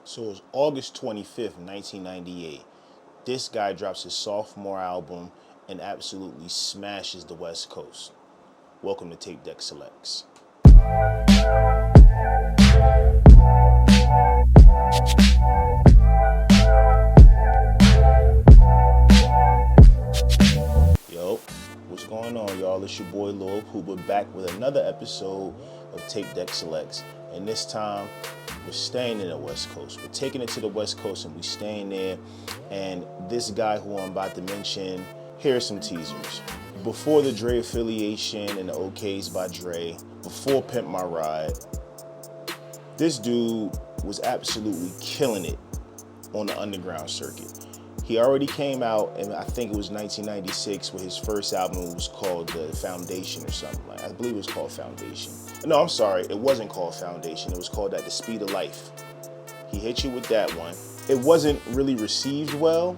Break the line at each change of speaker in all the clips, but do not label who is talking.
So it was August 25th, 1998. This guy drops his sophomore album and absolutely smashes the West Coast. Welcome to Tape Deck Selects. Yo, what's going on, y'all? It's your boy Lil Hooper back with another episode of Tape Deck Selects. And this time, we're staying in the West Coast. We're taking it to the West Coast and we're staying there. And this guy who I'm about to mention, here are some teasers. Before the Dre affiliation and the OKs by Dre, before Pimp My Ride, this dude was absolutely killing it on the underground circuit. He already came out, and I think it was 1996, where his first album was called The Foundation or something like that. I believe it was called Foundation. No, I'm sorry, it wasn't called Foundation. It was called At the Speed of Life. He hit you with that one. It wasn't really received well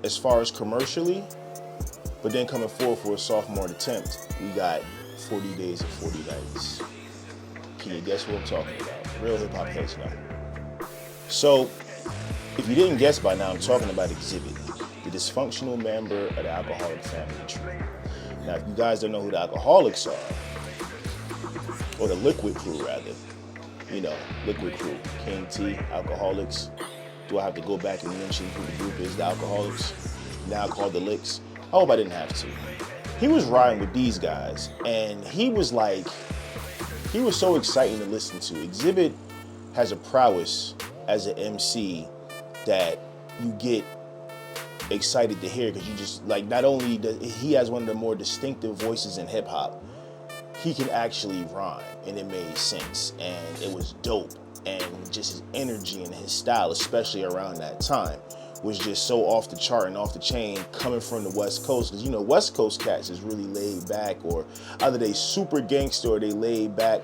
as far as commercially, but then coming forward for a sophomore attempt, we got 40 Days and 40 Nights. Can you guess what I'm talking about? Real hip hop heads know. So, if you didn't guess by now, I'm talking about Xzibit, the dysfunctional member of the alcoholic family tree. Now, if you guys don't know who the alcoholics are, or the liquid crew rather, you know, liquid crew, King T, alcoholics. Do I have to go back and mention who the group is, the alcoholics, now called the Licks? I hope I didn't have to. He was riding with these guys, and he was so exciting to listen to. Xzibit has a prowess as an MC that you get excited to hear, because you just, like, not only does he has one of the more distinctive voices in hip hop, he can actually rhyme, and it made sense, and it was dope, and just his energy and his style, especially around that time, was just so off the chart and off the chain coming from the West Coast, because, you know, West Coast cats is really laid back, or either they super gangster or they laid back,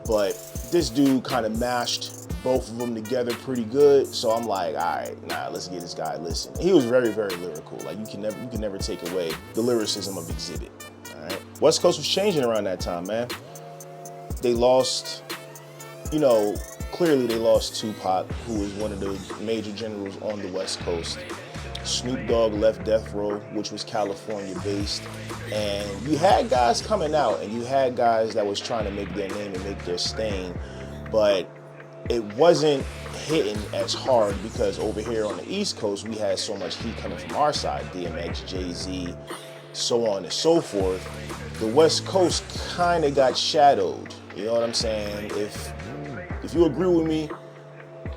but this dude kind of mashed both of them together pretty good. So I'm like, all right, let's get this guy a listen. He was very, very lyrical. Like, you can never take away the lyricism of Xzibit. All right. West Coast was changing around that time, man. They lost, you know, clearly they lost Tupac, who was one of the major generals on the West Coast. Snoop Dogg left Death Row, which was California based. And you had guys coming out, and you had guys that was trying to make their name and make their stain, but it wasn't hitting as hard, because over here on the East Coast, we had so much heat coming from our side, DMX, Jay-Z, so on and so forth. The West Coast kind of got shadowed. You know what I'm saying? If you agree with me,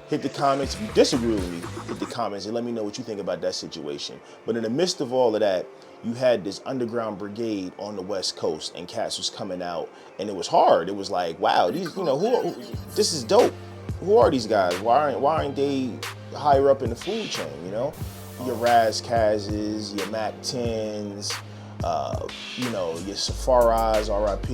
hit the comments. If you disagree with me, hit the comments and let me know what you think about that situation. But in the midst of all of that, you had this underground brigade on the West Coast, and cats was coming out, and it was hard. It was like, wow, these, you know, this is dope. Who are these guys? Why aren't they higher up in the food chain, you know? Your Raz Kaz's, your Mac 10s, you know, your Safaras, RIP.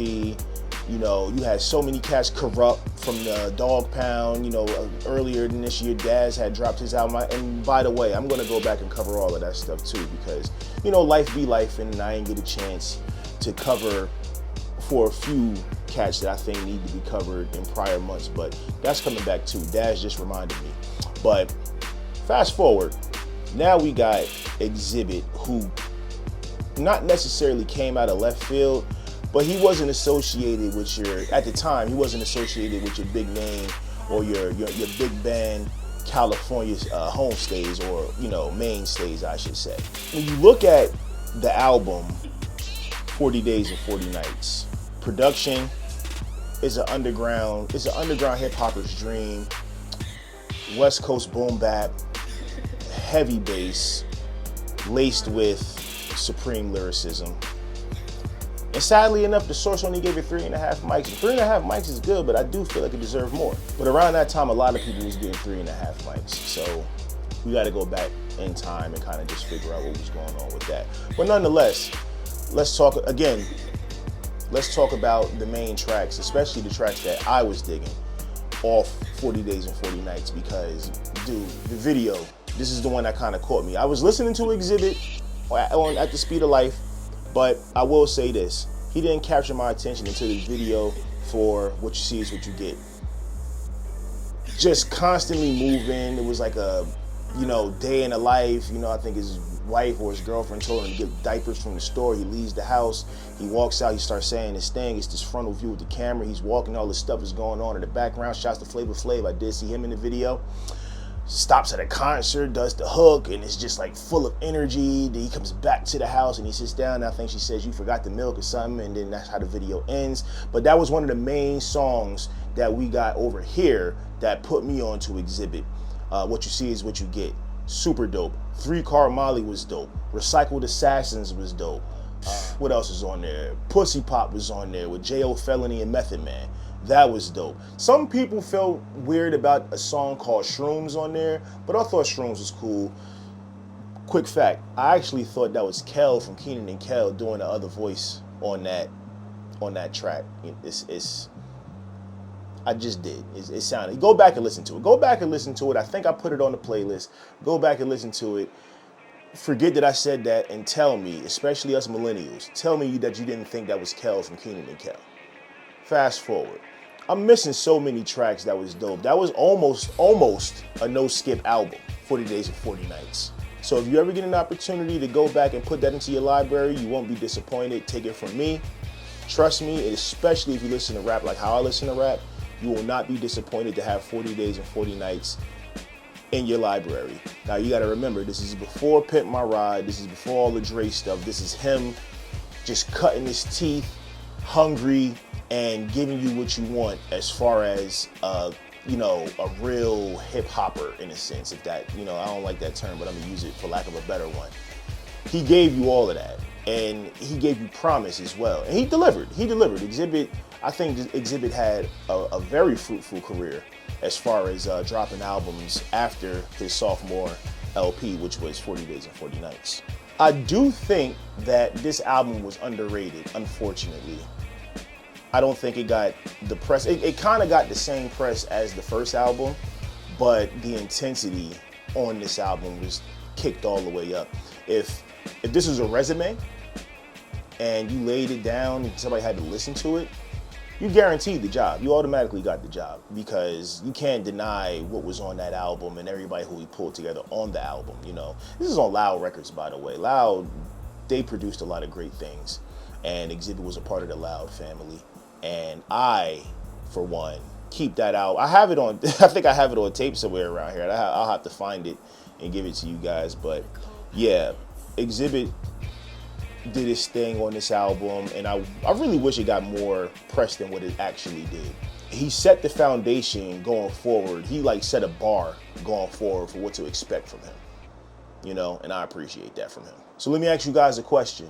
You know, you had so many cats. Corrupt from the Dog Pound, you know, earlier than this year, Dayz had dropped his album. And by the way, I'm gonna go back and cover all of that stuff too, because, you know, life be life, and I ain't get a chance to cover for a few cats that I think need to be covered in prior months, but that's coming back too. Dayz just reminded me. But fast forward, now we got Xzibit, who not necessarily came out of left field, but he wasn't associated with at the time, he wasn't associated with your big name or your big band California homestays, or, you know, mainstays, I should say. When you look at the album 40 Days and 40 Nights, production is an underground hip hopper's dream. West Coast boom bap, heavy bass, laced with supreme lyricism. And sadly enough, the source only gave it 3.5 mics. 3.5 mics is good, but I do feel like it deserved more. But around that time, a lot of people was getting 3.5 mics. So we got to go back in time and kind of just figure out what was going on with that. But nonetheless, let's talk about the main tracks, especially the tracks that I was digging off 40 Days and 40 Nights, because, dude, the video, this is the one that kind of caught me. I was listening to Xzibit on At the Speed of Life, but I will say this, he didn't capture my attention until the video for What You See Is What You Get. just constantly moving. It was like a, day in the life. I think his wife or his girlfriend told him to get diapers from the store. He leaves the house. He walks out. He starts saying his thing. It's this frontal view with the camera. He's walking. All this stuff is going on in the background. Shouts to Flavor Flav. I did see him in the video. Stops at a concert, does the hook, and it's just like full of energy. Then he comes back to the house and he sits down. And I think she says, "You forgot the milk" or something, and then that's how the video ends. But that was one of the main songs that we got over here that put me on to Xzibit. What you see is what you get. Super dope. 3 Car Molly was dope. Recycled Assassins was dope. What else is on there? Pussy Pop was on there with J.O. Felony and Method Man. That was dope. Some people felt weird about a song called Shrooms on there, but I thought Shrooms was cool. Quick fact, I actually thought that was Kel from Kenan and Kel doing the other voice on that track. I just did. It sounded. Go back and listen to it. Go back and listen to it. I think I put it on the playlist. Go back and listen to it. Forget that I said that and tell me, especially us millennials, tell me that you didn't think that was Kel from Kenan and Kel. Fast forward. I'm missing so many tracks that was dope. That was almost a no-skip album, 40 Days and 40 Nights. So if you ever get an opportunity to go back and put that into your library, you won't be disappointed. Take it from me. Trust me, especially if you listen to rap like how I listen to rap, you will not be disappointed to have 40 Days and 40 Nights in your library. Now you gotta remember, this is before Pimp My Ride, this is before all the Dre stuff. This is him just cutting his teeth, hungry, and giving you what you want as far as a real hip hopper in a sense. If that, I don't like that term, but I'm gonna use it for lack of a better one. He gave you all of that, and he gave you promise as well, and he delivered. Xzibit, I think Xzibit had a very fruitful career as far as dropping albums after his sophomore LP, which was 40 Days and 40 Nights. I do think that this album was underrated, unfortunately. I don't think it got the press. It kind of got the same press as the first album, but the intensity on this album was kicked all the way up. If this was a resume and you laid it down and somebody had to listen to it, you guaranteed the job. You automatically got the job because you can't deny what was on that album and everybody who he pulled together on the album. This is on Loud Records, by the way. Loud, they produced a lot of great things, and Xzibit was a part of the Loud family. And I, for one, keep that out. I have it on, I think I have it on tape somewhere around here. I'll have to find it and give it to you guys. But yeah, Xzibit did his thing on this album, and I really wish it got more press than what it actually did. He set the foundation going forward. He set a bar going forward for what to expect from him, and I appreciate that from him. So let me ask you guys a question.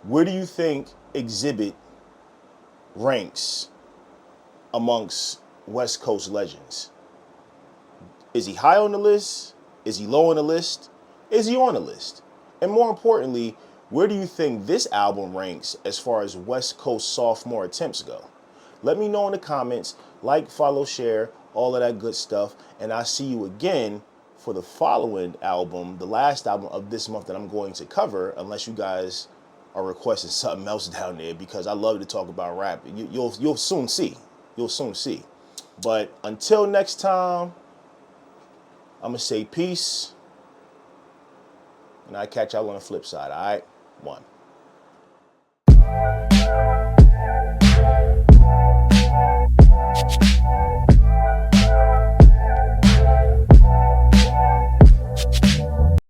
Where do you think Xzibit ranks amongst West Coast legends? Is he high on the list? Is he low on the list? Is he on the list? And more importantly, where do you think this album ranks as far as West Coast sophomore attempts go? Let me know in the comments. Like, follow, share, all of that good stuff. And I'll see you again for the following album, the last album of this month that I'm going to cover, unless you guys are requesting something else down there, because I love to talk about rap. You'll soon see. You'll soon see. But until next time, I'm going to say peace. And I'll catch y'all on the flip side, all right? 1.